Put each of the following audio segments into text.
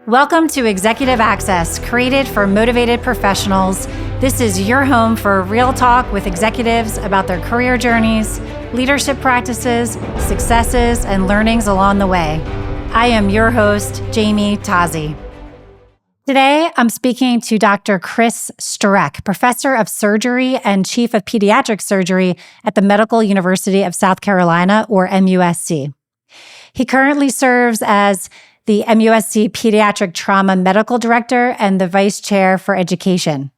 Welcome to Executive Access, created for motivated professionals. This is your home for real talk with executives about their career journeys, leadership practices, successes, and learnings along the way. I am your host, Jamie Tazi. Today, I'm speaking to Dr. Chris Streck, professor of surgery and chief of pediatric surgery at the Medical University of South Carolina, or MUSC. He currently serves as the MUSC Pediatric Trauma Medical Director and the Vice Chair for Education.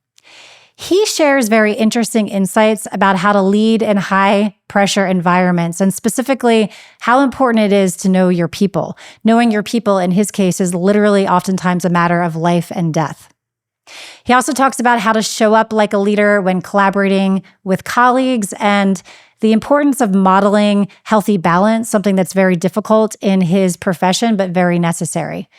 He shares very interesting insights about how to lead in high-pressure environments, and specifically how important it is to know your people. Knowing your people, in his case, is literally oftentimes a matter of life and death. He also talks about how to show up like a leader when collaborating with colleagues and the importance of modeling healthy balance, something that's very difficult in his profession, but very necessary.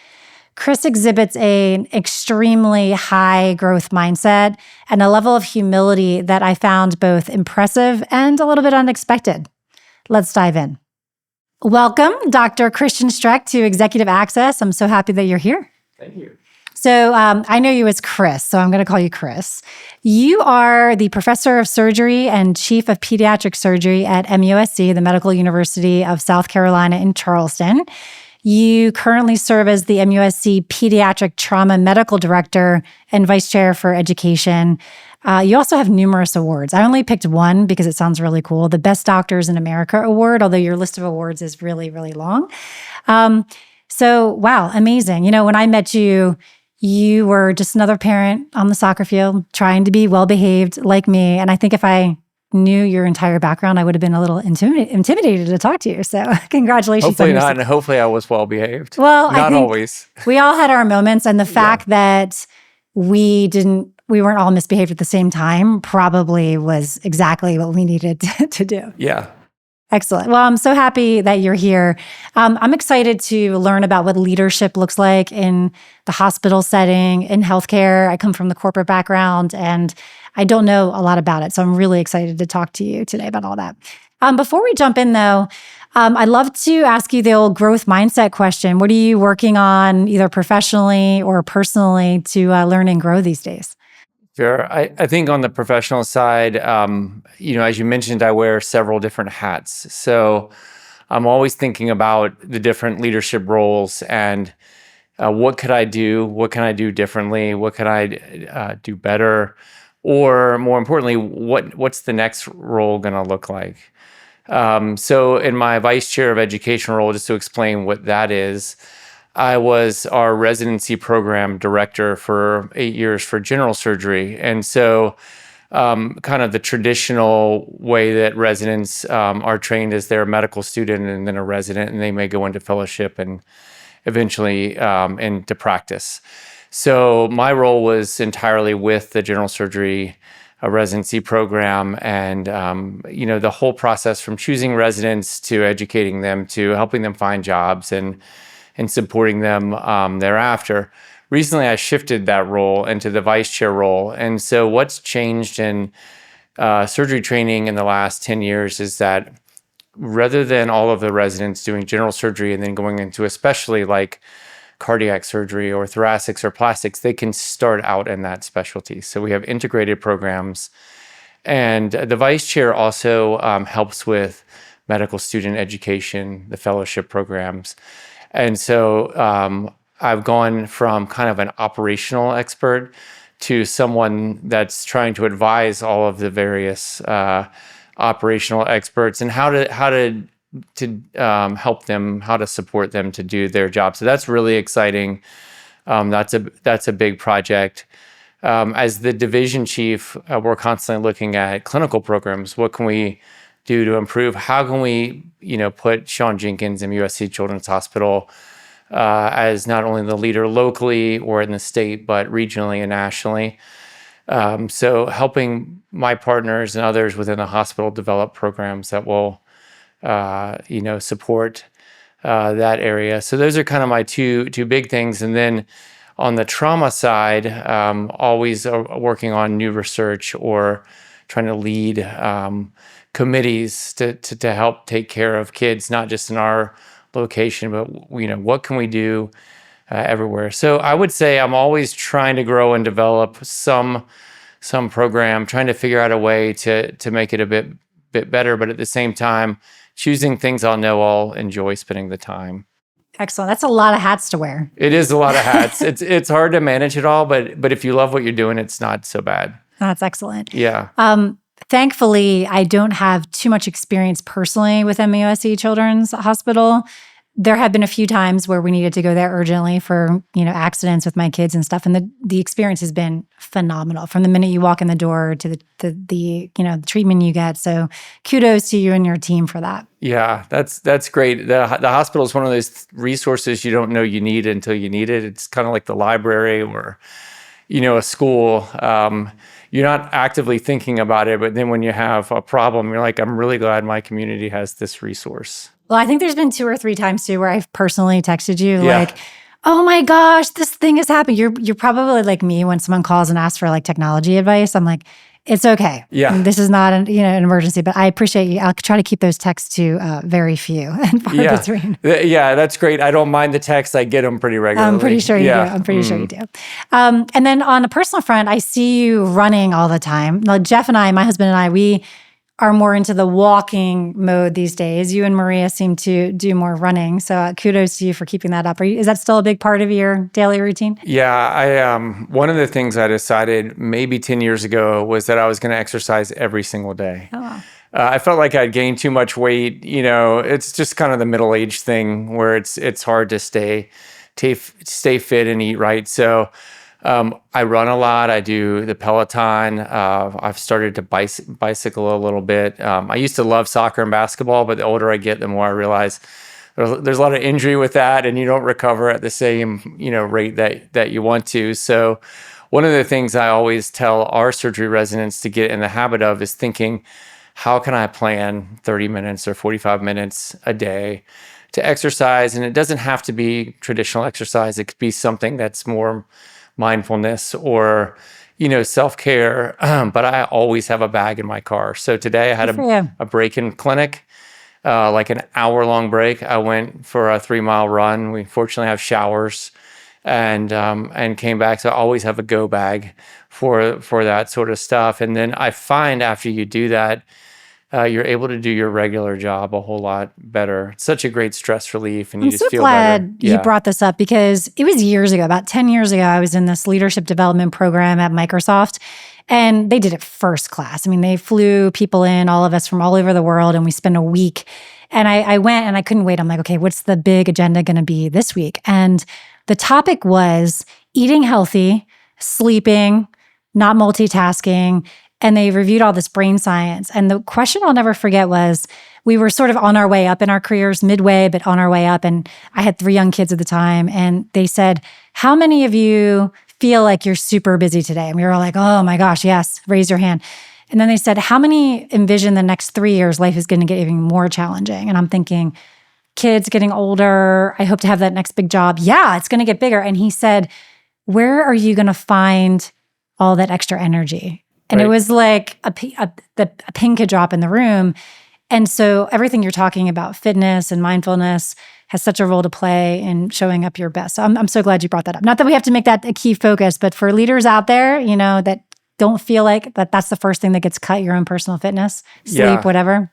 Chris exhibits an extremely high growth mindset and a level of humility that I found both impressive and a little bit unexpected. Let's dive in. Welcome, Dr. Christian Streck, to Executive Access. I'm so happy that you're here. Thank you. So I know you as Chris, so I'm going to call you Chris. You are the professor of surgery and chief of pediatric surgery at MUSC, the Medical University of South Carolina in Charleston. You currently serve as the MUSC Pediatric Trauma Medical Director and Vice Chair for Education. You also have numerous awards. I only picked one because it sounds really cool, the Best Doctors in America Award, although your list of awards is really, really long. So, wow, amazing. You know, when I met you, you were just another parent on the soccer field trying to be well-behaved like me. And I think if I knew your entire background, I would have been a little intimidated to talk to you. So congratulations. Hopefully not, and hopefully I was well-behaved. Well, not always. We all had our moments, and the fact that we weren't all misbehaved at the same time probably was exactly what we needed to do. Yeah. Excellent. Well, I'm so happy that you're here. I'm excited to learn about what leadership looks like in the hospital setting, in healthcare. I come from the corporate background, and I don't know a lot about it. So I'm really excited to talk to you today about all that. Before we jump in, though, I'd love to ask you the old growth mindset question. What are you working on, either professionally or personally, to learn and grow these days? Sure. I think on the professional side, as you mentioned, I wear several different hats. So I'm always thinking about the different leadership roles and what could I do? What can I do differently? What can I do better? Or more importantly, what's the next role going to look like? So in my vice chair of education role, just to explain what that is, I was our residency program director for 8 years for general surgery. And so kind of the traditional way that residents are trained is they're a medical student and then a resident, and they may go into fellowship and eventually into practice. So my role was entirely with the general surgery residency program, and the whole process from choosing residents to educating them to helping them find jobs and supporting them thereafter. Recently, I shifted that role into the vice chair role. And so what's changed in surgery training in the last 10 years is that rather than all of the residents doing general surgery and then going into especially like cardiac surgery or thoracics or plastics, they can start out in that specialty. So we have integrated programs. And the vice chair also helps with medical student education, the fellowship programs. And so I've gone from kind of an operational expert to someone that's trying to advise all of the various operational experts and how to help them, how to support them to do their job. So that's really exciting. That's a big project. As the division chief, we're constantly looking at clinical programs. What can we do to improve? How can we, put Sean Jenkins and USC Children's Hospital as not only the leader locally or in the state, but regionally and nationally. So helping my partners and others within the hospital develop programs that will, support that area. So those are kind of my two big things. And then on the trauma side, always working on new research or trying to lead committees to help take care of kids, not just in our location, but what can we do everywhere. So I would say I'm always trying to grow and develop some program, trying to figure out a way to make it a bit better, but at the same time, choosing things I'll enjoy spending the time. Excellent. That's a lot of hats to wear. It is a lot of hats. It's hard to manage it all, but if you love what you're doing, it's not so bad. That's excellent. Yeah. Thankfully, I don't have too much experience personally with MUSC Children's Hospital. There have been a few times where we needed to go there urgently for, accidents with my kids and stuff. And the experience has been phenomenal from the minute you walk in the door to the treatment you get. So kudos to you and your team for that. Yeah, that's great. The hospital is one of those resources you don't know you need until you need it. It's kind of like the library or, a school. You're not actively thinking about it, but then when you have a problem, you're like, I'm really glad my community has this resource. Well, I think there's been 2 or 3 times too where I've personally texted you like, oh my gosh, this thing is happening. You're probably like me when someone calls and asks for like technology advice. I'm like, it's okay. Yeah. This is not an emergency, but I appreciate you. I'll try to keep those texts to very few and far between. Yeah, that's great. I don't mind the texts. I get them pretty regularly. I'm pretty sure you do. I'm pretty sure you do. And then on a personal front, I see you running all the time. Now, Jeff and I, my husband and I, we are more into the walking mode these days. You and Maria seem to do more running. So kudos to you for keeping that up. Is that still a big part of your daily routine? Yeah, one of the things I decided maybe 10 years ago was that I was going to exercise every single day. Oh, wow. I felt like I'd gained too much weight. It's just kind of the middle-aged thing where it's hard to stay fit and eat right. So I run a lot. I do the Peloton. I've started to bicycle a little bit. I used to love soccer and basketball, but the older I get, the more I realize there's a lot of injury with that, and you don't recover at the same rate that you want to. So one of the things I always tell our surgery residents to get in the habit of is thinking, how can I plan 30 minutes or 45 minutes a day to exercise? And it doesn't have to be traditional exercise. It could be something that's more mindfulness or, self-care. But I always have a bag in my car. So today I had a break in clinic, like an hour-long break. I went for a 3-mile run. We fortunately have showers and came back. So I always have a go bag for that sort of stuff. And then I find after you do that, you're able to do your regular job a whole lot better. It's such a great stress relief, and you just feel better. I'm so glad you brought this up because it was years ago, about 10 years ago, I was in this leadership development program at Microsoft, and they did it first class. I mean, they flew people in, all of us from all over the world, and we spent a week. And I went and I couldn't wait. I'm like, okay, what's the big agenda going to be this week? And the topic was eating healthy, sleeping, not multitasking. And they reviewed all this brain science. And the question I'll never forget was, we were sort of on our way up in our careers, midway, but on our way up. And I had 3 young kids at the time. And they said, how many of you feel like you're super busy today? And we were all like, oh my gosh, yes, raise your hand. And then they said, how many envision the next 3 years life is going to get even more challenging? And I'm thinking, kids getting older, I hope to have that next big job. Yeah, it's going to get bigger. And he said, where are you going to find all that extra energy? And It was like a pin could drop in the room. And so everything you're talking about, fitness and mindfulness, has such a role to play in showing up your best. So I'm so glad you brought that up. Not that we have to make that a key focus, but for leaders out there, that don't feel like that's the first thing that gets cut, your own personal fitness, sleep, whatever.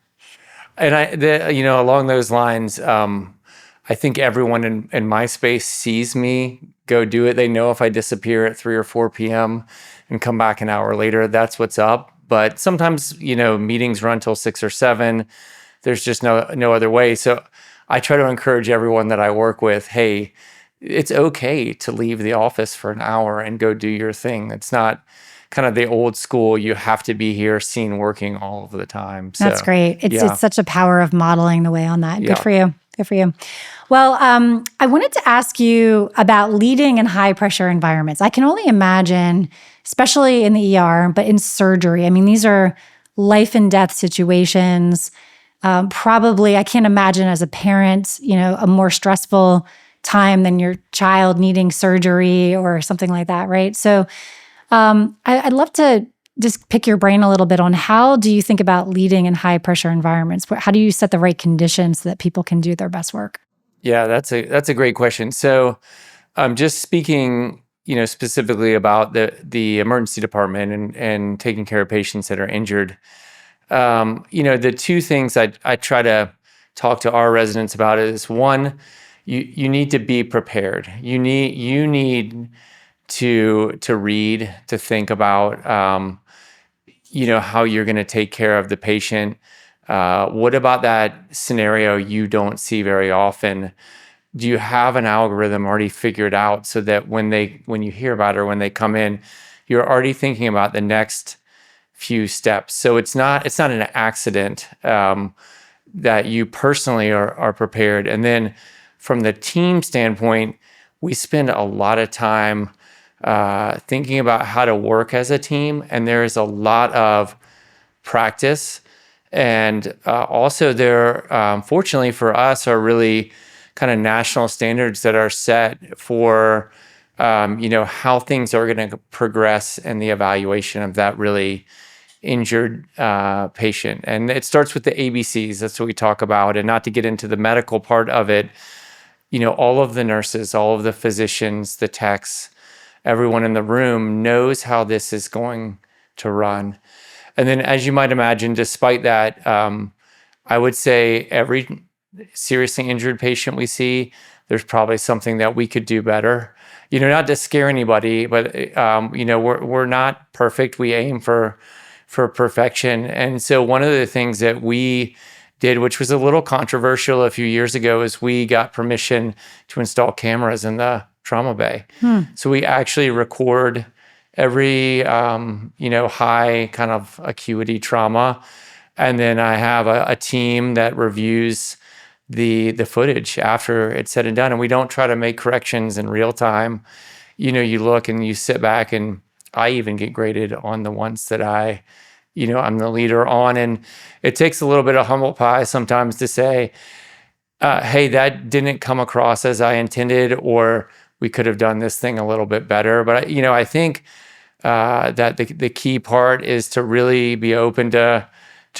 And along those lines, I think everyone in my space sees me go do it. They know if I disappear at 3 or 4 p.m. and come back an hour later, that's what's up. But sometimes, meetings run till 6 or 7. There's just no other way. So I try to encourage everyone that I work with, hey, it's okay to leave the office for an hour and go do your thing. It's not kind of the old school, you have to be here seen working all of the time. So, that's great. It's such a power of modeling the way on that. Good for you. Good for you. Well, I wanted to ask you about leading in high pressure environments. I can only imagine, especially in the ER, but in surgery. I mean, these are life and death situations. Probably, I can't imagine as a parent, a more stressful time than your child needing surgery or something like that, right? So I'd love to just pick your brain a little bit on how do you think about leading in high pressure environments? How do you set the right conditions so that people can do their best work? Yeah, that's a great question. So Just speaking, specifically about the emergency department and taking care of patients that are injured. The two things I try to talk to our residents about is one, you need to be prepared. You need to read, to think about, how you're going to take care of the patient. What about that scenario you don't see very often? Do you have an algorithm already figured out so that when you hear about it or when they come in, you're already thinking about the next few steps? So it's not an accident that you personally are prepared. And then from the team standpoint, we spend a lot of time thinking about how to work as a team, and there is a lot of practice. And also there, fortunately for us, are really kind of national standards that are set for, how things are going to progress in the evaluation of that really injured patient. And it starts with the ABCs. That's what we talk about. And not to get into the medical part of it, all of the nurses, all of the physicians, the techs, everyone in the room knows how this is going to run. And then, as you might imagine, despite that, I would say every seriously injured patient we see, there's probably something that we could do better. Not to scare anybody, but we're not perfect. We aim for perfection. And so one of the things that we did, which was a little controversial a few years ago, is we got permission to install cameras in the trauma bay. So we actually record every high kind of acuity trauma, and then I have a team that reviews the footage after it's said and done, and we don't try to make corrections in real time. You look and you sit back, and I even get graded on the ones that I'm the leader on, and it takes a little bit of humble pie sometimes to say, hey, that didn't come across as I intended, or we could have done this thing a little bit better. But I think that the key part is to really be open to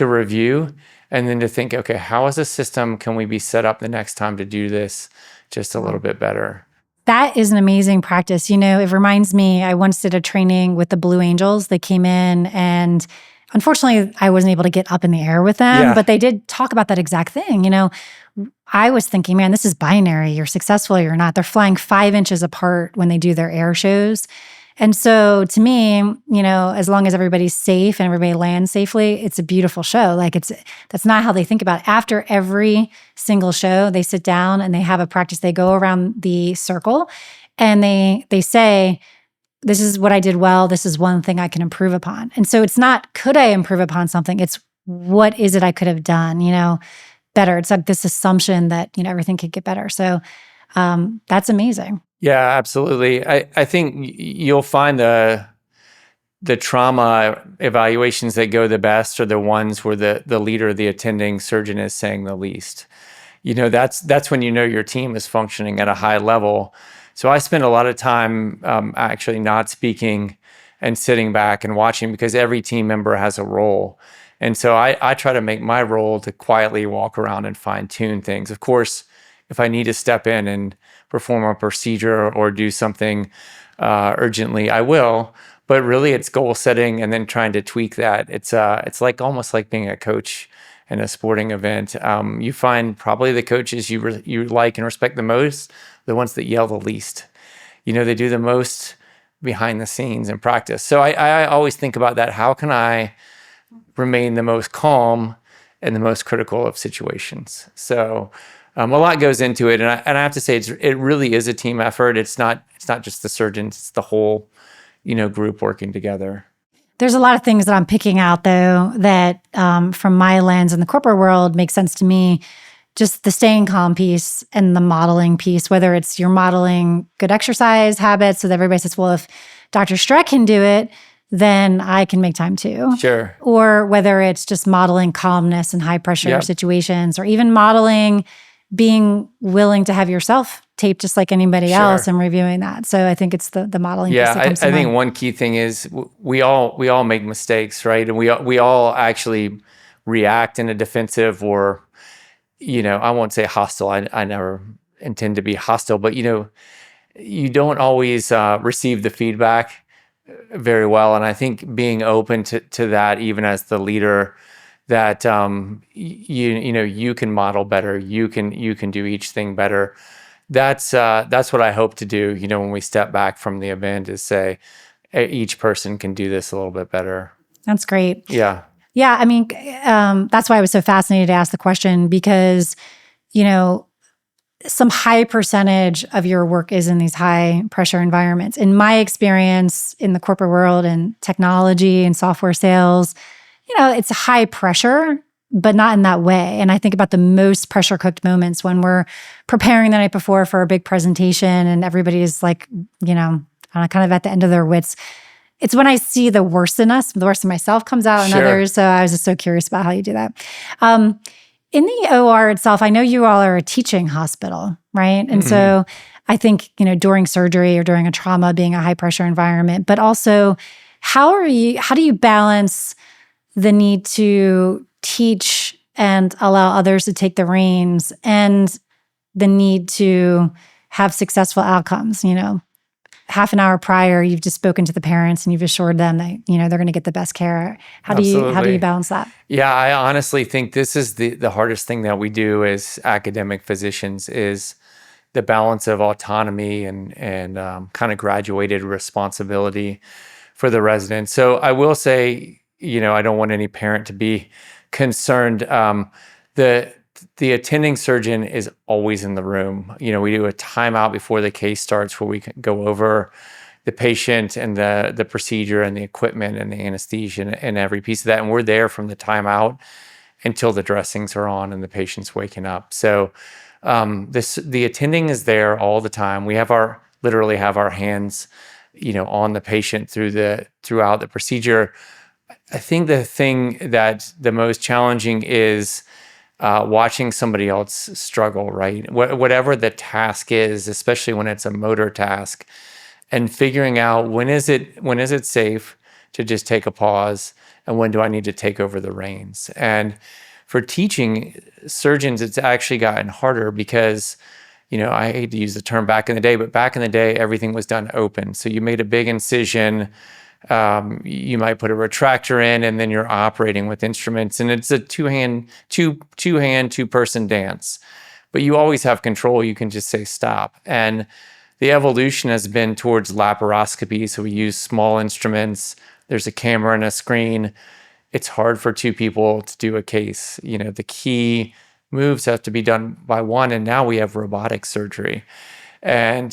review, and then to think, okay, how as a system can we be set up the next time to do this just a little bit better? That is an amazing practice. It reminds me, I once did a training with the Blue Angels. They came in, and unfortunately, I wasn't able to get up in the air with them, but they did talk about that exact thing. I was thinking, man, this is binary. You're successful or you're not. They're flying 5 inches apart when they do their air shows. And so to me, as long as everybody's safe and everybody lands safely, it's a beautiful show. That's not how they think about it. After every single show, they sit down and they have a practice. They go around the circle and they say, this is what I did well. This is one thing I can improve upon. And so it's not, could I improve upon something? It's, what is it I could have done, better? It's like this assumption that, everything could get better. So that's amazing. Yeah, absolutely. I think you'll find the trauma evaluations that go the best are the ones where the leader, the attending surgeon, is saying the least. That's when your team is functioning at a high level. So I spend a lot of time actually not speaking and sitting back and watching, because every team member has a role. And so I try to make my role to quietly walk around and fine tune things. Of course, if I need to step in and perform a procedure or do something urgently, I will. But really, it's goal setting and then trying to tweak that. It's like almost like being a coach in a sporting event. You find probably the coaches you like and respect the most, the ones that yell the least. They do the most behind the scenes in practice. So I always think about that. How can I remain the most calm in the most critical of situations? So a lot goes into it, and I have to say it really is a team effort. It's not just the surgeons; it's the whole group working together. There's a lot of things that I'm picking out, though, that from my lens in the corporate world makes sense to me. Just the staying calm piece and the modeling piece, whether it's you're modeling good exercise habits so that everybody says, well, if Dr. Streck can do it, then I can make time too. Sure. Or whether it's just modeling calmness in high pressure situations, or even modeling being willing to have yourself taped just like anybody else and reviewing that. So I think it's the modeling piece that comes to mind. I think one key thing is we all make mistakes, right? And we all actually react in a defensive or, I won't say hostile. I never intend to be hostile, but you don't always receive the feedback very well. And I think being open to that, even as the leader, that you can model better, you can do each thing better. That's what I hope to do. When we step back from the event, is say each person can do this a little bit better. That's great. Yeah. Yeah. I mean, that's why I was so fascinated to ask the question, because, some high percentage of your work is in these high pressure environments. In my experience in the corporate world and technology and software sales, it's high pressure, but not in that way. And I think about the most pressure cooked moments when we're preparing the night before for a big presentation and everybody's like, kind of at the end of their wits. It's when I see the worst in us, the worst of myself comes out in others. So I was just so curious about how you do that. In the OR itself, I know you all are a teaching hospital, right? And so I think, during surgery or during a trauma being a high pressure environment, but also how do you balance the need to teach and allow others to take the reins and the need to have successful outcomes? Half an hour prior, you've just spoken to the parents and you've assured them that, they're going to get the best care. How do you balance that? Yeah, I honestly think this is the hardest thing that we do as academic physicians, is the balance of autonomy and kind of graduated responsibility for the residents. So I will say, I don't want any parent to be concerned. The attending surgeon is always in the room. We do a timeout before the case starts where we can go over the patient and the procedure and the equipment and the anesthesia and every piece of that. And we're there from the timeout until the dressings are on and the patient's waking up. So the attending is there all the time. We literally have our hands, on the patient throughout the procedure. I think the thing that the most challenging is watching somebody else struggle, right? Whatever the task is, especially when it's a motor task, and figuring out when is it safe to just take a pause, and when do I need to take over the reins. And for teaching surgeons, it's actually gotten harder because, I hate to use the term back in the day, but back in the day, everything was done open. So you made a big incision. You might put a retractor in, and then you're operating with instruments, and it's a two-person dance. But you always have control. You can just say stop. And the evolution has been towards laparoscopy. So we use small instruments. There's a camera and a screen. It's hard for two people to do a case. The key moves have to be done by one, and now we have robotic surgery. And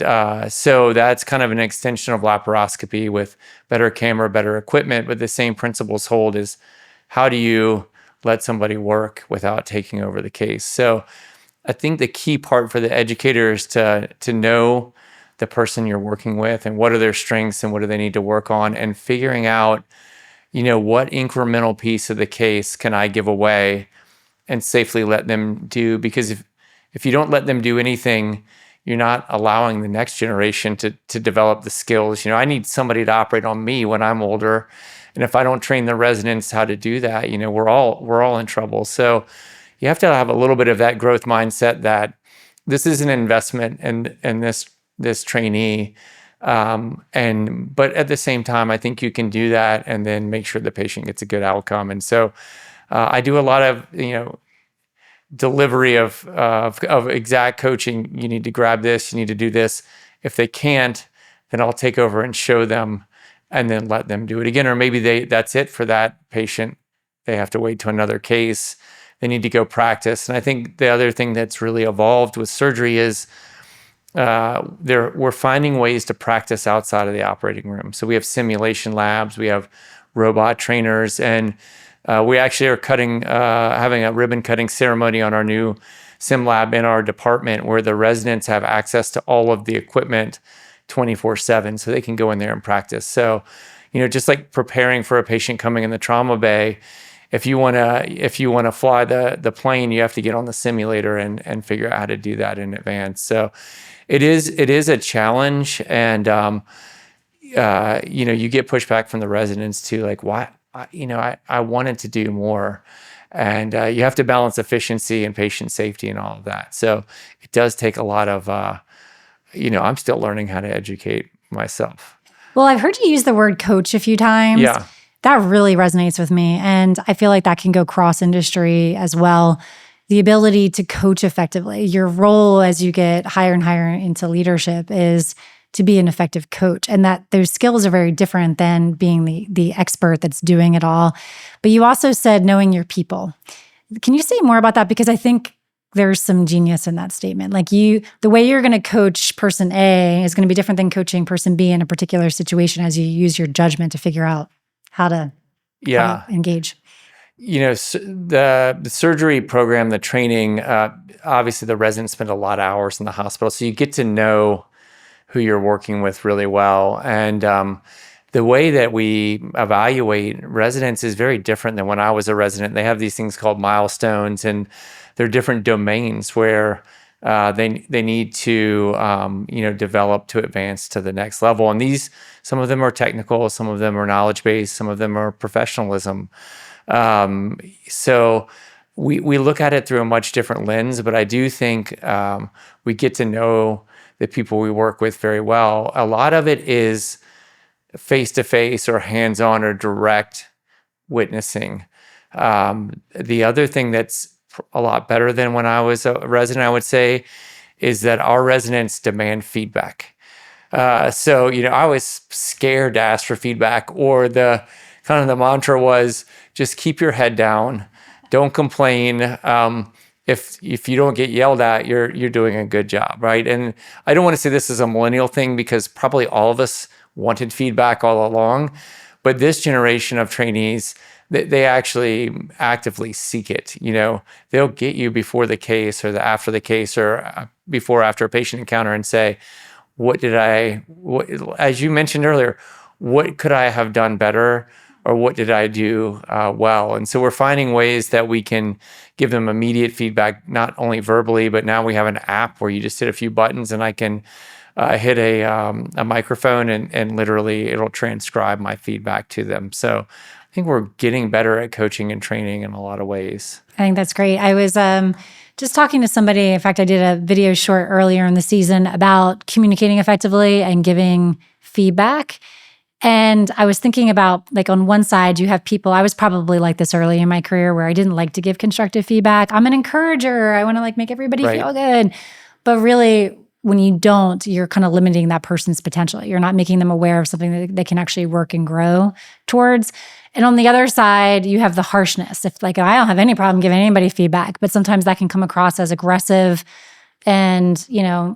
so that's kind of an extension of laparoscopy with better camera, better equipment, but the same principles hold. Is how do you let somebody work without taking over the case? So I think the key part for the educator is to know the person you're working with and what are their strengths and what do they need to work on, and figuring out, what incremental piece of the case can I give away and safely let them do? Because if you don't let them do anything, you're not allowing the next generation to develop the skills. I need somebody to operate on me when I'm older. And if I don't train the residents how to do that, we're all in trouble. So you have to have a little bit of that growth mindset that this is an investment in this trainee. But at the same time, I think you can do that and then make sure the patient gets a good outcome. And so I do a lot of, delivery of exact coaching. You need to grab this, you need to do this. If they can't, then I'll take over and show them and then let them do it again. Or maybe that's it for that patient. They have to wait to another case. They need to go practice. And I think the other thing that's really evolved with surgery is we're finding ways to practice outside of the operating room. So we have simulation labs, we have robot trainers, and we actually are having a ribbon cutting ceremony on our new sim lab in our department, where the residents have access to all of the equipment 24/7, so they can go in there and practice. So, just like preparing for a patient coming in the trauma bay, if you want to fly the plane, you have to get on the simulator and figure out how to do that in advance. So it is a challenge, and you get pushback from the residents too, like, why? I wanted to do more, and you have to balance efficiency and patient safety and all of that. So it does take a lot of I'm still learning how to educate myself. Well, I've heard you use the word coach a few times. Yeah. That really resonates with me. And I feel like that can go cross industry as well. The ability to coach effectively. Your role as you get higher and higher into leadership is to be an effective coach. And that those skills are very different than being the expert that's doing it all. But you also said knowing your people. Can you say more about that? Because I think there's some genius in that statement. Like the way you're going to coach person A is going to be different than coaching person B in a particular situation as you use your judgment to figure out how to engage. The surgery program, the training, obviously the residents spend a lot of hours in the hospital. So you get to know who you're working with really well. And the way that we evaluate residents is very different than when I was a resident. They have these things called milestones, and they're different domains where they need to develop to advance to the next level. And some of them are technical, some of them are knowledge-based, some of them are professionalism. So we look at it through a much different lens, but I do think we get to know the people we work with very well. A lot of it is face-to-face or hands-on or direct witnessing. The other thing that's a lot better than when I was a resident, I would say, is that our residents demand feedback. So I was scared to ask for feedback, or the mantra was just keep your head down, don't complain. If you don't get yelled at, you're doing a good job, right? And I don't want to say this is a millennial thing, because probably all of us wanted feedback all along, but this generation of trainees, they actually actively seek it. They'll get you before the case or after the case, or after a patient encounter, and say, as you mentioned earlier, what could I have done better? Or what did I do well? And so we're finding ways that we can give them immediate feedback, not only verbally, but now we have an app where you just hit a few buttons and I can hit a microphone and literally it'll transcribe my feedback to them. So I think we're getting better at coaching and training in a lot of ways. I think that's great. I was just talking to somebody. In fact, I did a video short earlier in the season about communicating effectively and giving feedback. And I was thinking about, like, on one side, you have people, I was probably like this early in my career where I didn't like to give constructive feedback. I'm an encourager. I want to make everybody feel good. But really, when you don't, you're kind of limiting that person's potential. You're not making them aware of something that they can actually work and grow towards. And on the other side, you have the harshness. If I don't have any problem giving anybody feedback, but sometimes that can come across as aggressive and,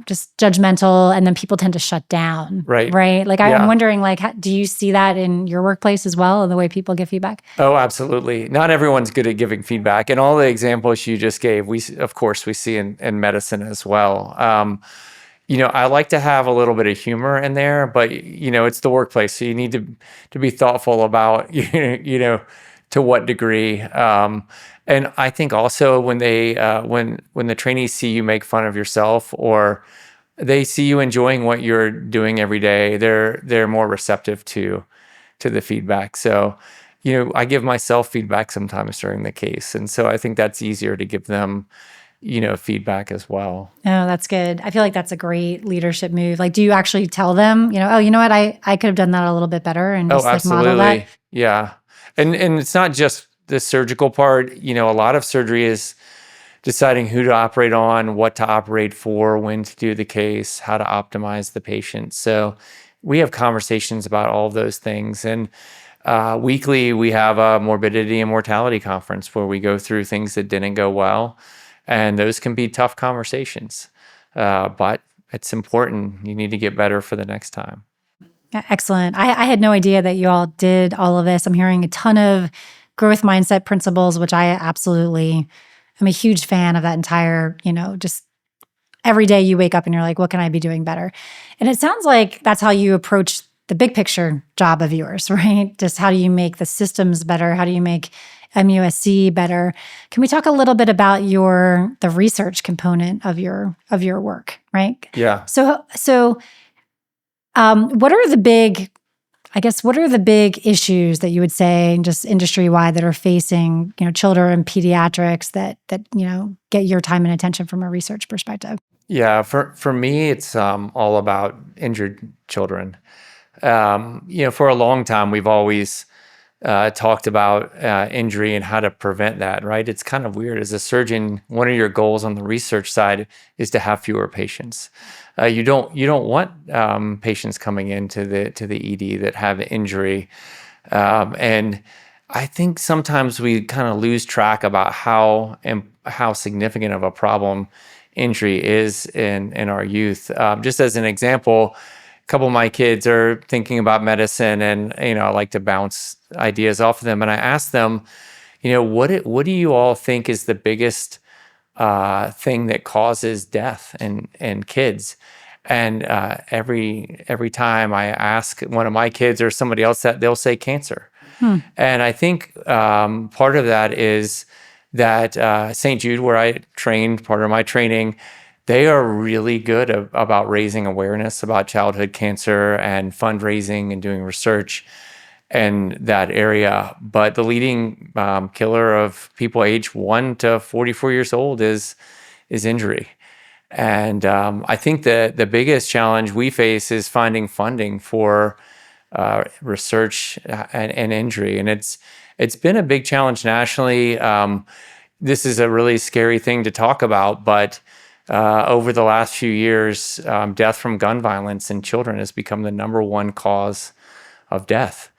just judgmental, and then people tend to shut down. Right? I'm wondering, do you see that in your workplace as well, the way people give feedback? Oh, absolutely. Not everyone's good at giving feedback. And all the examples you just gave, we see in medicine as well. I like to have a little bit of humor in there, but, it's the workplace. So you need to be thoughtful about, to what degree. And I think also when when the trainees see you make fun of yourself, or they see you enjoying what you're doing every day, they're more receptive to the feedback. So, I give myself feedback sometimes during the case. And so I think that's easier to give them, feedback as well. Oh, that's good. I feel like that's a great leadership move. Do you actually tell them, oh, you know what, I could have done that a little bit better, and just model that? Yeah. And it's not just the surgical part. A lot of surgery is deciding who to operate on, what to operate for, when to do the case, how to optimize the patient. So we have conversations about all of those things. And weekly, we have a morbidity and mortality conference where we go through things that didn't go well. And those can be tough conversations. But it's important. You need to get better for the next time. Excellent. I had no idea that you all did all of this. I'm hearing a ton of growth mindset principles, which I absolutely am a huge fan of. That entire, just every day you wake up and you're like, what can I be doing better? And it sounds like that's how you approach the big picture job of yours, right? Just how do you make the systems better? How do you make MUSC better? Can we talk a little bit about the research component of your work, right? Yeah. So what are the big issues that you would say, just industry-wide, that are facing, children and pediatrics that get your time and attention from a research perspective? Yeah, for me, it's all about injured children. For a long time, we've always talked about injury and how to prevent that, right? It's kind of weird. As a surgeon, one of your goals on the research side is to have fewer patients. You don't want patients coming into the ED that have injury, and I think sometimes we kind of lose track about how significant of a problem injury is in our youth. Just as an example, a couple of my kids are thinking about medicine, and I like to bounce ideas off of them. And I ask them, what do you all think is the biggest thing that causes death in kids? And every time I ask one of my kids or somebody else that, they'll say cancer. And I think part of that is that St. Jude, where I trained, part of my training, they are really good about raising awareness about childhood cancer and fundraising and doing research in that area. But the leading killer of people age 1 to 44 years old is injury. And I think that the biggest challenge we face is finding funding for research and injury, and it's been a big challenge nationally. This is a really scary thing to talk about, but over the last few years, death from gun violence in children has become the number one cause of death.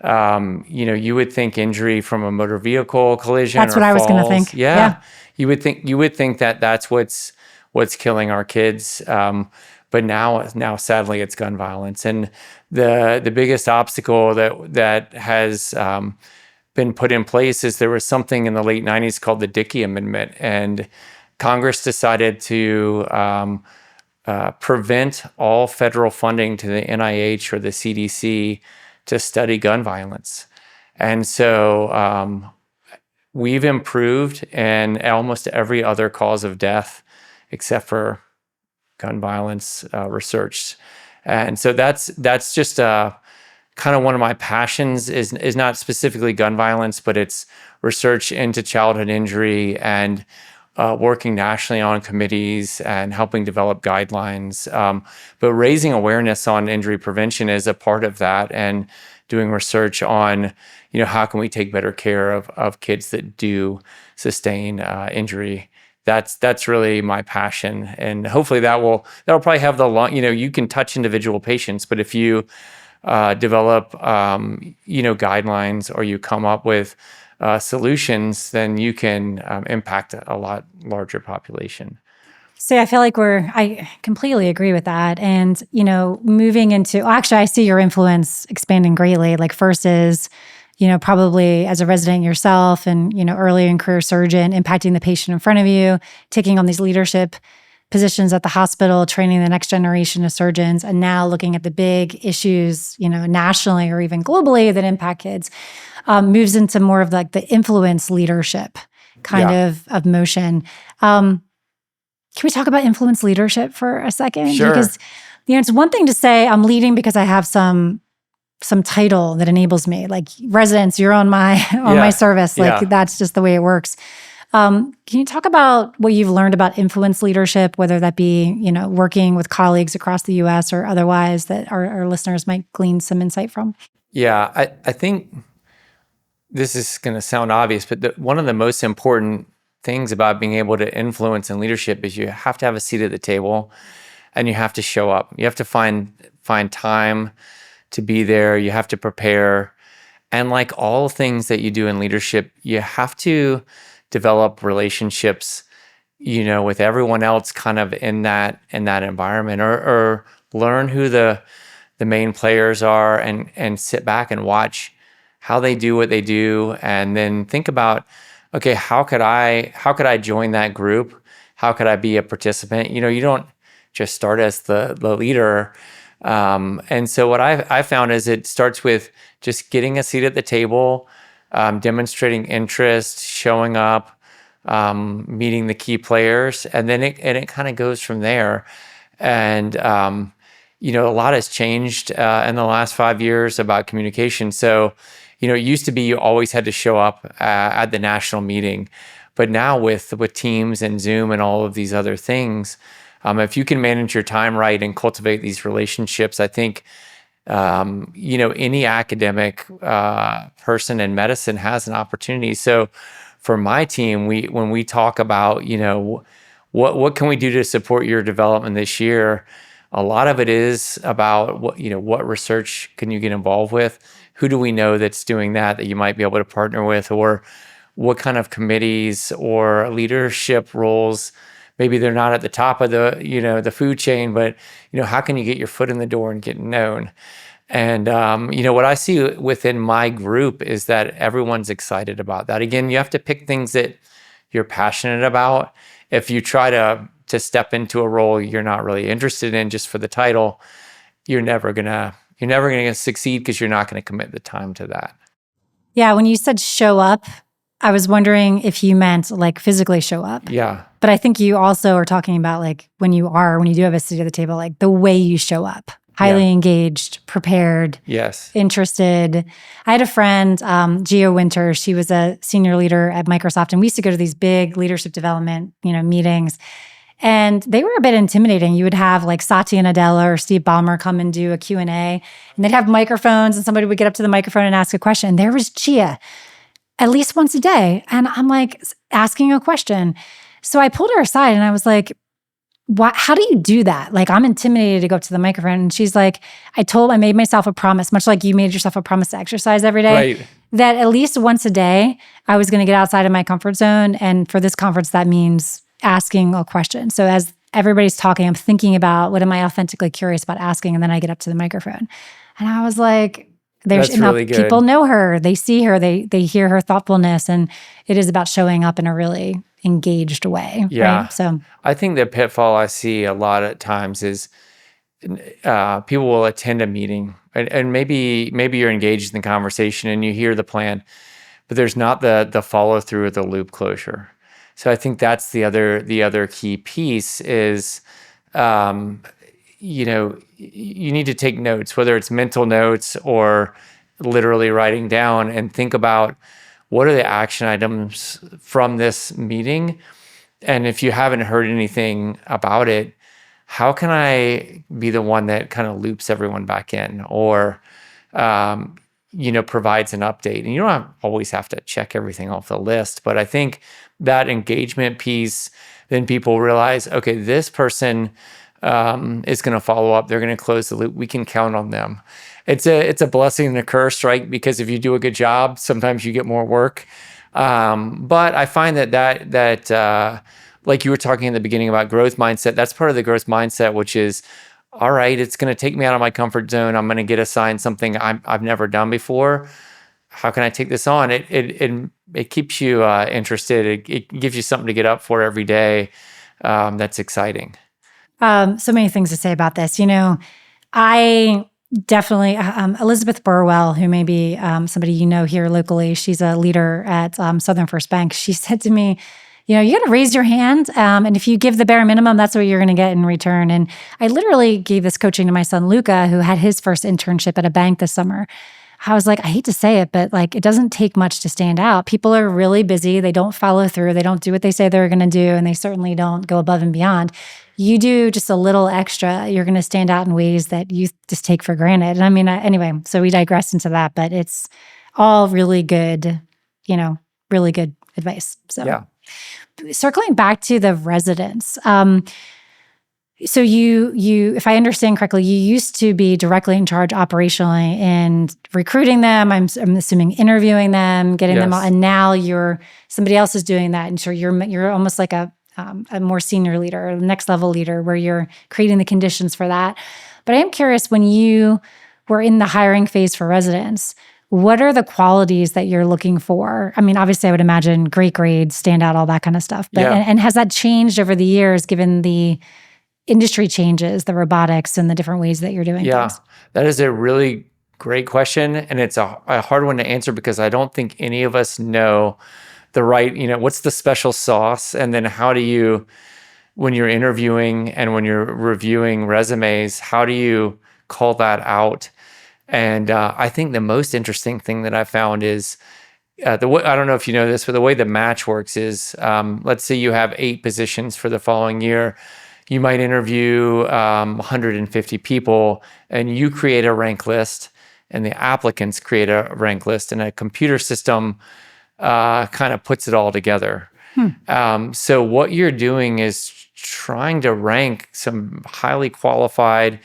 You would think injury from a motor vehicle collision That's or what I was going to falls. think. Yeah, you would think that that's what's killing our kids. But now, sadly, it's gun violence, and the biggest obstacle that has been put in place is there was something in the late '90s called the Dickey Amendment, and Congress decided to prevent all federal funding to the NIH or the CDC to study gun violence, and so we've improved in almost every other cause of death except for gun violence research. And so that's just kind of one of my passions is not specifically gun violence, but it's research into childhood injury and working nationally on committees and helping develop guidelines. But raising awareness on injury prevention is a part of that, and doing research on, how can we take better care of kids that do sustain injury. That's really my passion, and hopefully that'll probably have the long. You can touch individual patients, but if you develop guidelines or you come up with solutions, then you can impact a lot larger population. So I feel like I completely agree with that. And, moving into, actually, I see your influence expanding greatly. Like first is, probably as a resident yourself and, early in career surgeon, impacting the patient in front of you, taking on these leadership positions at the hospital, training the next generation of surgeons, and now looking at the big issues, nationally or even globally that impact kids, moves into more of like the influence leadership kind of motion. Can we talk about influence leadership for a second? Sure. Because, it's one thing to say I'm leading because I have some title that enables me, like residents, you're on my service. Like that's just the way it works. Can you talk about what you've learned about influence leadership, whether that be, working with colleagues across the US or otherwise that our listeners might glean some insight from? Yeah, I think this is going to sound obvious, but one of the most important things about being able to influence in leadership is you have to have a seat at the table, and you have to show up. You have to find time to be there. You have to prepare. And like all things that you do in leadership, you have to develop relationships, with everyone else kind of in that environment, or learn who the main players are, and sit back and watch how they do what they do, and then think about, okay, how could I join that group? How could I be a participant? You don't just start as the leader. And so what I found is it starts with just getting a seat at the table, demonstrating interest, showing up, meeting the key players, and then it kind of goes from there. And a lot has changed in the last 5 years about communication. So, it used to be you always had to show up at the national meeting, but now with Teams and Zoom and all of these other things, If you can manage your time right and cultivate these relationships, I think any academic person in medicine has an opportunity. So for my team, when we talk about, what can we do to support your development this year, a lot of it is about what research can you get involved with? Who do we know that's doing that you might be able to partner with, or what kind of committees or leadership roles? Maybe they're not at the top of the food chain, but how can you get your foot in the door and get known? And what I see within my group is that everyone's excited about that. Again, you have to pick things that you're passionate about. If you try to step into a role you're not really interested in just for the title, you're never gonna succeed because you're not gonna commit the time to that. Yeah, when you said show up, I was wondering if you meant like physically show up. Yeah. But I think you also are talking about like when you do have a seat at the table, like the way you show up. Highly engaged, prepared, yes, interested. I had a friend, Gio Winter. She was a senior leader at Microsoft, and we used to go to these big leadership development, meetings. And they were a bit intimidating. You would have like Satya Nadella or Steve Ballmer come and do a Q&A, and they'd have microphones, and somebody would get up to the microphone and ask a question. And there was Gia at least once a day. And I'm like asking a question. So I pulled her aside and I was like, how do you do that? Like, I'm intimidated to go up to the microphone. And she's like, I made myself a promise, much like you made yourself a promise to exercise every day, right, that at least once a day, I was going to get outside of my comfort zone. And for this conference, that means asking a question. So as everybody's talking, I'm thinking about what am I authentically curious about asking? And then I get up to the microphone. And I was like, that's really good. People know her, they see her, they hear her thoughtfulness. And it is about showing up in a really engaged way. Yeah. Right? So I think the pitfall I see a lot of times is people will attend a meeting and maybe you're engaged in the conversation and you hear the plan, but there's not the follow through or the loop closure. So I think that's the other key piece is, you need to take notes, whether it's mental notes or literally writing down, and think about what are the action items from this meeting. And if you haven't heard anything about it, how can I be the one that kind of loops everyone back in or, provides an update? And you don't always have to check everything off the list, but I think that engagement piece, then people realize, okay, this person is going to follow up. They're going to close the loop. We can count on them. It's a blessing and a curse, right? Because if you do a good job, sometimes you get more work. But I find that like you were talking in the beginning about growth mindset, that's part of the growth mindset, which is, all right, it's going to take me out of my comfort zone. I'm going to get assigned something I've never done before. How can I take this on? It keeps you interested. It gives you something to get up for every day. That's exciting. So many things to say about this. I definitely, Elizabeth Burwell, who may be somebody here locally, she's a leader at Southern First Bank. She said to me, you got to raise your hand. And if you give the bare minimum, that's what you're going to get in return. And I literally gave this coaching to my son, Luca, who had his first internship at a bank this summer. I was like, I hate to say it, but like, it doesn't take much to stand out. People are really busy. They don't follow through. They don't do what they say they're going to do. And they certainly don't go above and beyond. You do just a little extra, you're going to stand out in ways that you just take for granted. And I mean, anyway, so we digress into that, but it's all really good, really good advice. So yeah. Circling back to the residents, so you, if I understand correctly, you used to be directly in charge operationally in recruiting them. I'm assuming interviewing them, getting them out, and now somebody else is doing that, and so you're almost like a more senior leader, a next level leader, where you're creating the conditions for that. But I am curious, when you were in the hiring phase for residents, what are the qualities that you're looking for? I mean, obviously, I would imagine great grades, stand out, all that kind of stuff. But and has that changed over the years, given the industry changes, the robotics, and the different ways that you're doing things? That is a really great question. And it's a hard one to answer because I don't think any of us know the right, what's the special sauce? And then how do you, when you're interviewing and when you're reviewing resumes, how do you call that out? And I think the most interesting thing that I found is the way, I don't know if you know this, but the way the match works is, let's say you have 8 positions for the following year. You might interview 150 people, and you create a rank list, and the applicants create a rank list, and a computer system kind of puts it all together. So what you're doing is trying to rank some highly qualified,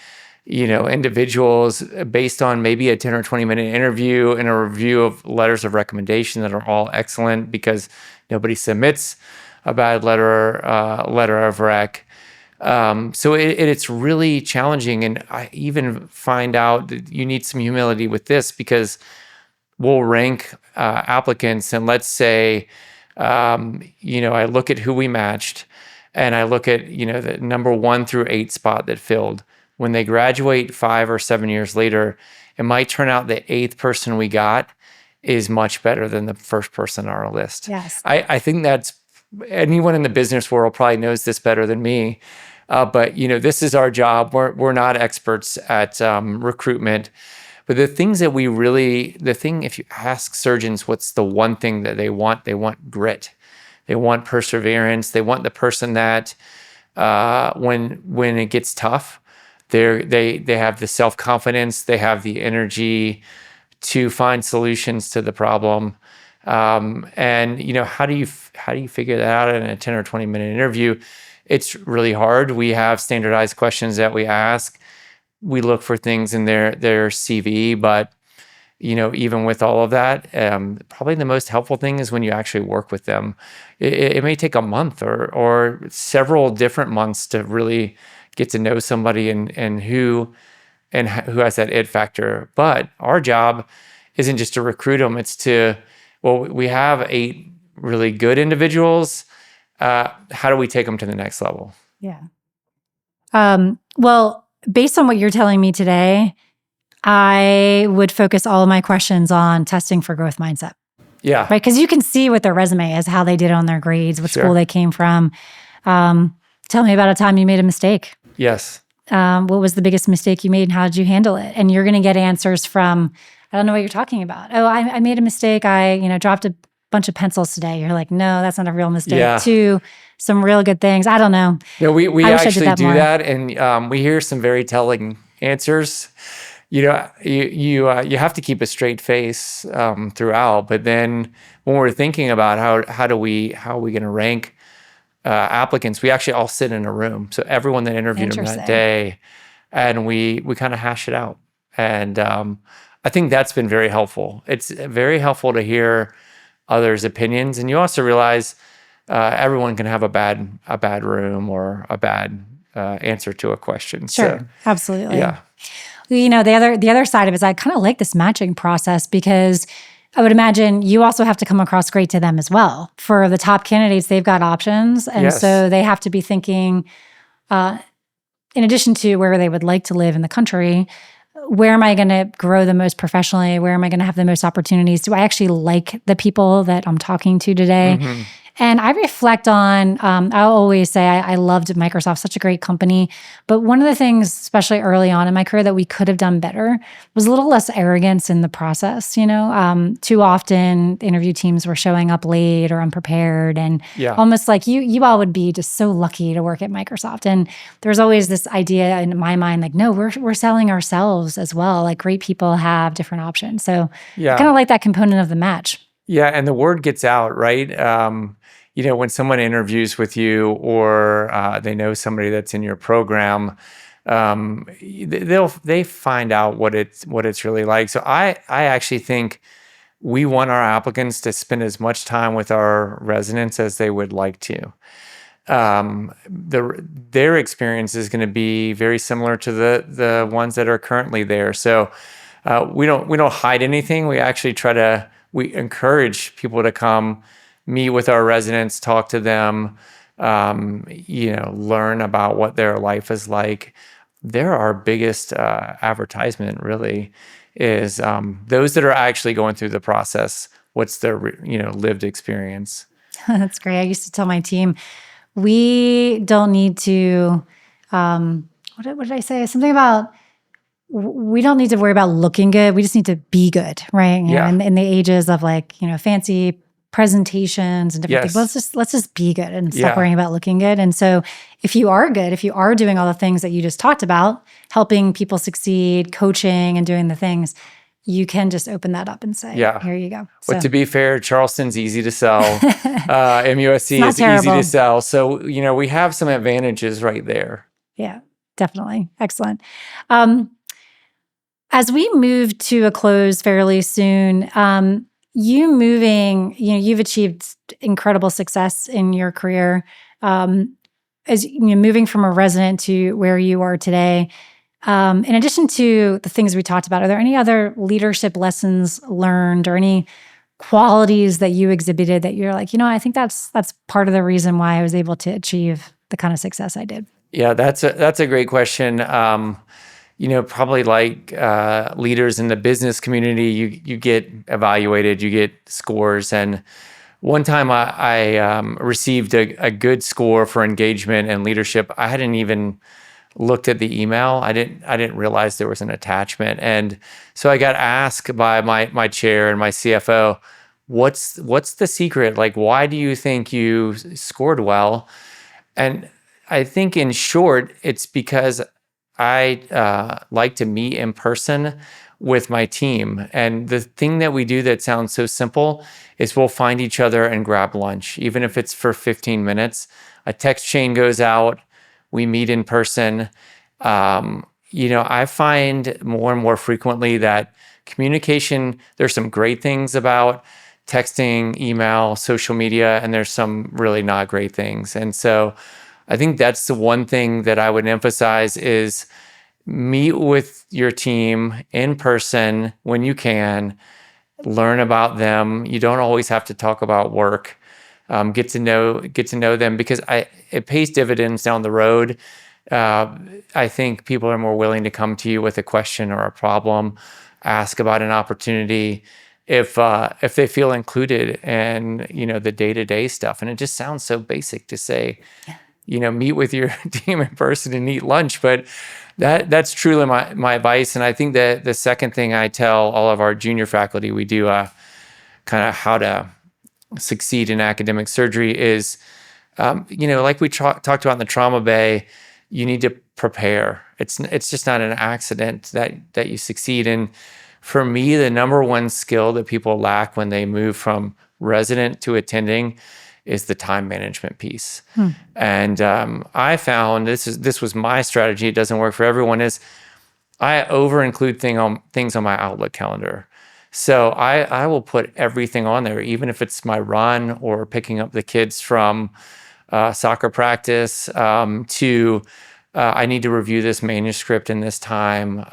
individuals based on maybe a 10 or 20-minute interview and a review of letters of recommendation that are all excellent because nobody submits a bad letter of rec. So it's really challenging. And I even find out that you need some humility with this because we'll rank applicants, and let's say, I look at who we matched, and I look at, the number 1 through 8 spot that filled. When they graduate 5 or 7 years later, it might turn out the 8th person we got is much better than the first person on our list. Yes. I think that's, anyone in the business world probably knows this better than me. But this is our job. We're not experts at recruitment. But the things that if you ask surgeons what's the one thing that they want grit. They want perseverance. They want the person that when it gets tough, they have the self-confidence, they have the energy to find solutions to the problem. And how do you figure that out in a 10 or 20-minute interview? It's really hard. We have standardized questions that we ask. We look for things in their CV, but even with all of that, probably the most helpful thing is when you actually work with them. It may take a month or several different months to really get to know somebody and who has that it factor. But our job isn't just to recruit them. It's we have 8 really good individuals. How do we take them to the next level? Yeah. Well, based on what you're telling me today, I would focus all of my questions on testing for growth mindset. Yeah. Right? Because you can see what their resume is, how they did on their grades, what school they came from. Tell me about a time you made a mistake. Yes. What was the biggest mistake you made and how did you handle it? And you're going to get answers from, I don't know what you're talking about. Oh, I made a mistake. I, dropped a bunch of pencils today. You're like, no, that's not a real mistake. Yeah. 2, some real good things. I don't know. We actually do more. that, and we hear some very telling answers. You have to keep a straight face throughout. But then when we're thinking about how are we going to rank applicants, we actually all sit in a room. So everyone that interviewed them that day, and we kind of hash it out. And I think that's been very helpful. It's very helpful to hear others' opinions, and you also realize everyone can have a bad room or a bad answer to a question. Sure, so, absolutely. Yeah. The other side of it is I kind of like this matching process because I would imagine you also have to come across great to them as well. For the top candidates, they've got options, and so they have to be thinking, in addition to where they would like to live in the country, where am I going to grow the most professionally? Where am I going to have the most opportunities? Do I actually like the people that I'm talking to today? Mm-hmm. And I reflect on, I'll always say I loved Microsoft, such a great company. But one of the things, especially early on in my career, that we could have done better was a little less arrogance in the process. Too often interview teams were showing up late or unprepared, and almost like you all would be just so lucky to work at Microsoft. And there's always this idea in my mind, like, no, we're selling ourselves as well. Like great people have different options. So I kind of like that component of the match. Yeah, and the word gets out, right? When someone interviews with you or they know somebody that's in your program, they find out what it's really like. So I actually think we want our applicants to spend as much time with our residents as they would like to. Their experience is going to be very similar to the ones that are currently there. So we don't hide anything. We actually we encourage people to come meet with our residents, talk to them, learn about what their life is like. They're our biggest advertisement, really, is those that are actually going through the process. What's their lived experience? That's great. I used to tell my team, we don't need to. What did I say? Something about. We don't need to worry about looking good. We just need to be good, right? In the ages of fancy presentations and different things. Let's just be good and stop worrying about looking good. And so if you are good, if you are doing all the things that you just talked about, helping people succeed, coaching and doing the things, you can just open that up and say, here you go. But to be fair, Charleston's easy to sell. MUSC is easy to sell. So, we have some advantages right there. Yeah, definitely. Excellent. As we move to a close fairly soon, you've achieved incredible success in your career. As moving from a resident to where you are today, in addition to the things we talked about, are there any other leadership lessons learned or any qualities that you exhibited that you're like, I think that's part of the reason why I was able to achieve the kind of success I did? Yeah, that's a great question. Probably like leaders in the business community, you get evaluated, you get scores. And one time I received a good score for engagement and leadership. I hadn't even looked at the email. I didn't realize there was an attachment. And so I got asked by my chair and my CFO, what's the secret? Like, why do you think you scored well? And I think in short, it's because I like to meet in person with my team. And the thing that we do that sounds so simple is we'll find each other and grab lunch, even if it's for 15 minutes. A text chain goes out, we meet in person. I find more and more frequently that communication, there's some great things about texting, email, social media, and there's some really not great things. And so I think that's the one thing that I would emphasize is meet with your team in person when you can, learn about them. You don't always have to talk about work. Get to know them because it pays dividends down the road. I think people are more willing to come to you with a question or a problem, ask about an opportunity if they feel included in the day-to-day stuff. And it just sounds so basic to say, meet with your team in person and eat lunch, but that's truly my advice. And I think that the second thing I tell all of our junior faculty, we do kind of how to succeed in academic surgery is, like we talked about in the trauma bay, you need to prepare. It's just not an accident that you succeed. And for me, the number one skill that people lack when they move from resident to attending is the time management piece. And I found this was my strategy. It doesn't work for everyone. Is I over-include things on my Outlook calendar. So I will put everything on there, even if it's my run or picking up the kids from soccer practice to I need to review this manuscript in this time.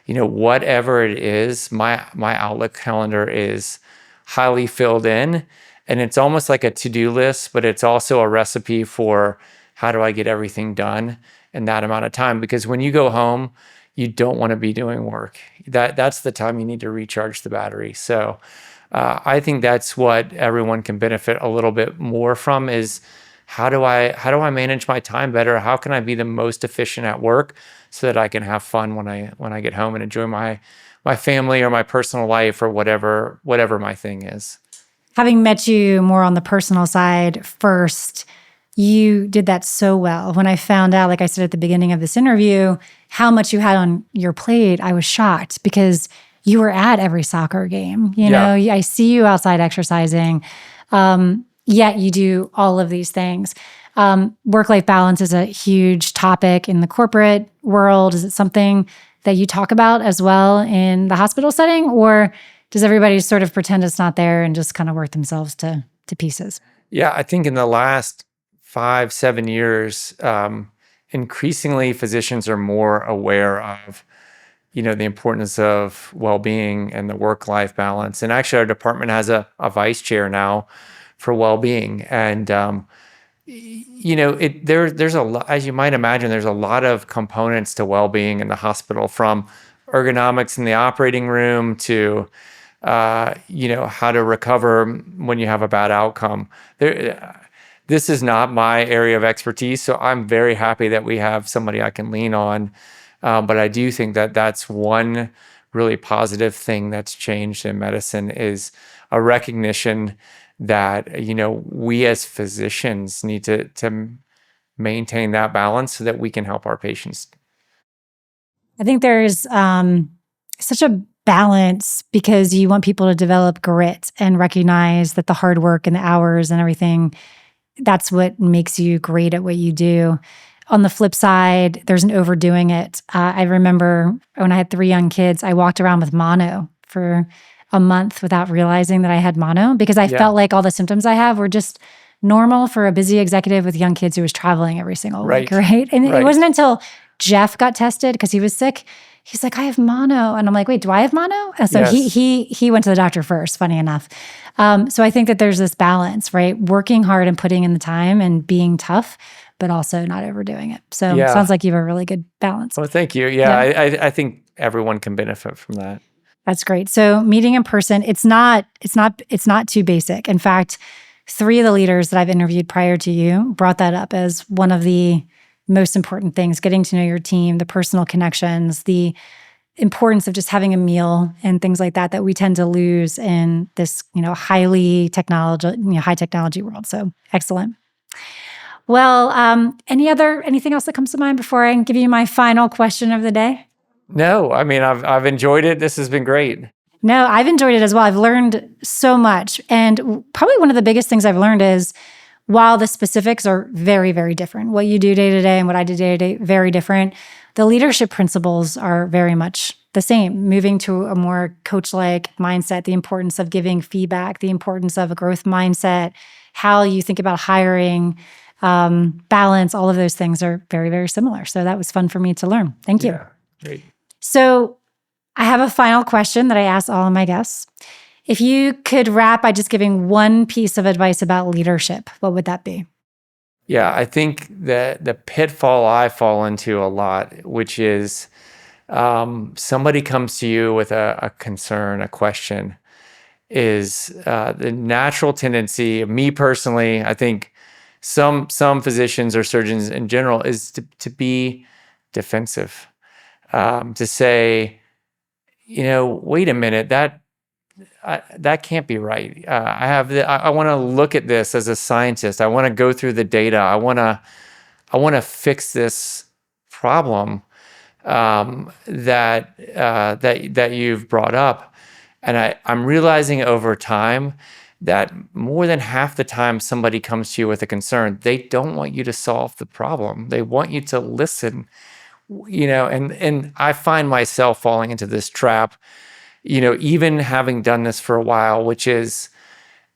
Whatever it is, my Outlook calendar is highly filled in. And it's almost like a to-do list, but it's also a recipe for how do I get everything done in that amount of time? Because when you go home, you don't want to be doing work. That's the time you need to recharge the battery. So I think that's what everyone can benefit a little bit more from is how do I manage my time better? How can I be the most efficient at work so that I can have fun when I get home and enjoy my family or my personal life or whatever my thing is. Having met you more on the personal side first, you did that so well. When I found out, like I said at the beginning of this interview, how much you had on your plate, I was shocked because you were at every soccer game. I see you outside exercising, yet you do all of these things. Work-life balance is a huge topic in the corporate world. Is it something that you talk about as well in the hospital setting, or does everybody sort of pretend it's not there and just kind of work themselves to pieces? Yeah, I think in the last 5-7 years, increasingly physicians are more aware of, the importance of well-being and the work-life balance. And actually, our department has a vice chair now for well-being. And there's a lot, as you might imagine, there's a lot of components to well-being in the hospital, from ergonomics in the operating room to how to recover when you have a bad outcome. This is not my area of expertise, so I'm very happy that we have somebody I can lean on. But I do think that that's one really positive thing that's changed in medicine is a recognition that, we as physicians need to maintain that balance so that we can help our patients. I think there's such a balance because you want people to develop grit and recognize that the hard work and the hours and everything, that's what makes you great at what you do. On the flip side, there's an overdoing it. I remember when I had 3 young kids, I walked around with mono for a month without realizing that I had mono because I felt like all the symptoms I have were just normal for a busy executive with young kids who was traveling every single week, right? And it wasn't until Jeff got tested because he was sick. He's like, I have mono. And I'm like, wait, do I have mono? And so he went to the doctor first, funny enough. So I think that there's this balance, right? Working hard and putting in the time and being tough, but also not overdoing it. So it sounds like you have a really good balance. Well, thank you. Yeah. I think everyone can benefit from that. That's great. So meeting in person, it's not too basic. In fact, 3 of the leaders that I've interviewed prior to you brought that up as one of the most important things, getting to know your team, the personal connections, the importance of just having a meal and things like that we tend to lose in this, high technology world. So excellent. Well, anything else that comes to mind before I give you my final question of the day? No, I mean, I've enjoyed it. This has been great. No, I've enjoyed it as well. I've learned so much. And probably one of the biggest things I've learned is while the specifics are very, very different, what you do day to day and what I do day to day, very different, the leadership principles are very much the same. Moving to a more coach-like mindset, the importance of giving feedback, the importance of a growth mindset, how you think about hiring, balance, all of those things are very, very similar. So that was fun for me to learn. Thank you. Yeah, great. So I have a final question that I ask all of my guests. If you could wrap by just giving one piece of advice about leadership, what would that be? Yeah, I think that the pitfall I fall into a lot, which is somebody comes to you with a concern, a question, is the natural tendency of me personally, I think some physicians or surgeons in general, is to be defensive, to say, wait a minute, that can't be right. I want to look at this as a scientist. I want to go through the data. I want to fix this problem that you've brought up. And I'm realizing over time that more than half the time somebody comes to you with a concern, they don't want you to solve the problem. They want you to listen. And I find myself falling into this trap. Even having done this for a while, which is,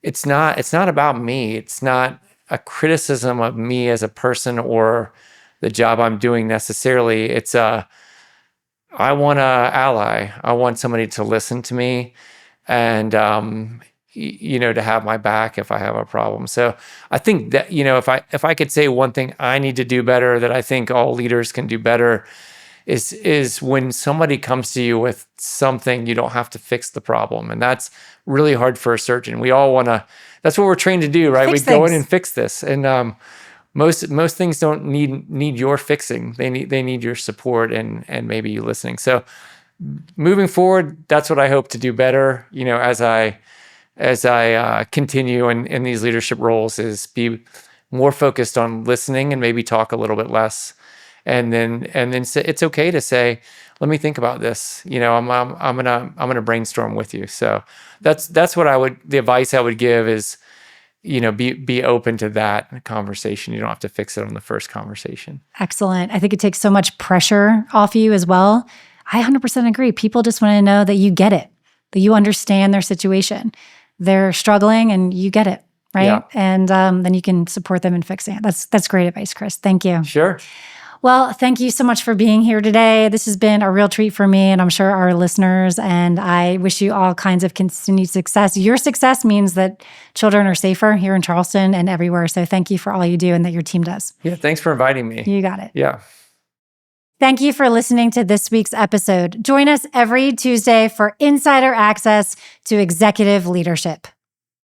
it's not about me. It's not a criticism of me as a person or the job I'm doing necessarily. It's I want an ally. I want somebody to listen to me and, to have my back if I have a problem. So I think that, if I could say one thing I need to do better that I think all leaders can do better is when somebody comes to you with something, you don't have to fix the problem. And that's really hard for a surgeon. We all want to, that's what we're trained to do, right? We go in and fix this. And most things don't need your fixing. They need your support and maybe you listening. So moving forward, that's what I hope to do better, as I continue in these leadership roles, is be more focused on listening and maybe talk a little bit less. And then say, it's okay to say, let me think about this. I'm gonna brainstorm with you. So that's what the advice I would give is, be open to that conversation. You don't have to fix it on the first conversation. Excellent. I think it takes so much pressure off you as well. I 100% agree. People just want to know that you get it, that you understand their situation. They're struggling and you get it, right? Yeah. And then you can support them in fixing it. That's great advice, Chris. Thank you. Sure. Well, thank you so much for being here today. This has been a real treat for me and I'm sure our listeners, and I wish you all kinds of continued success. Your success means that children are safer here in Charleston and everywhere. So thank you for all you do and that your team does. Yeah, thanks for inviting me. You got it. Yeah. Thank you for listening to this week's episode. Join us every Tuesday for insider access to executive leadership.